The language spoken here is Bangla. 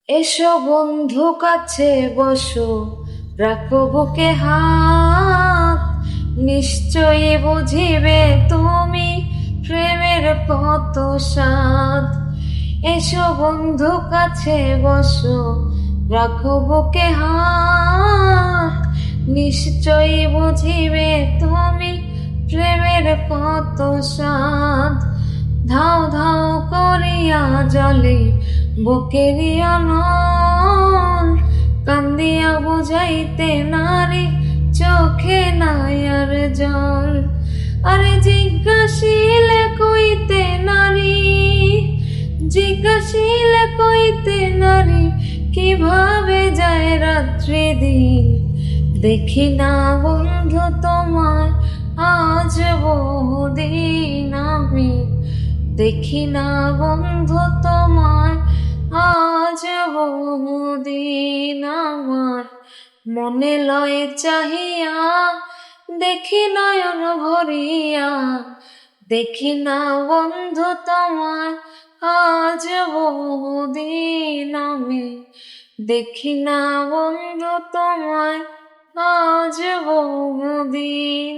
এসো বন্ধু কাছে বসো, রাখো বুকে হাত, নিশ্চয়ই বুঝিবে তুমি প্রেমের কত স্বাদ। এসো বন্ধু কাছে বসো, রাখো বুকে হাত, নিশ্চয়ই বুঝিবে তুমি প্রেমের কত স্বাদ। ধাও ধাও করিয়া জলে বুকেরই অনল, কান্দিয়া বুঝাইতে নারী চোখে নাই আর জল। আরে জিজ্ঞাসিলে কইতে নারী, জিজ্ঞাসিলে কইতে নারী, কিভাবে যায় রাত্রি দিন। দেখি না বন্ধু তোমায় আজ বহুদিন আমি, দেখি না বন্ধু তোমায় আজ বহুদিন। আমার মনে লয় চাহিয়া, দেখি নয়ন ভরিয়া, দেখি না বন্ধু তোমায় আজ বহুদিন আমি, দেখি না বন্ধু তোমায় আজ বহুদিন।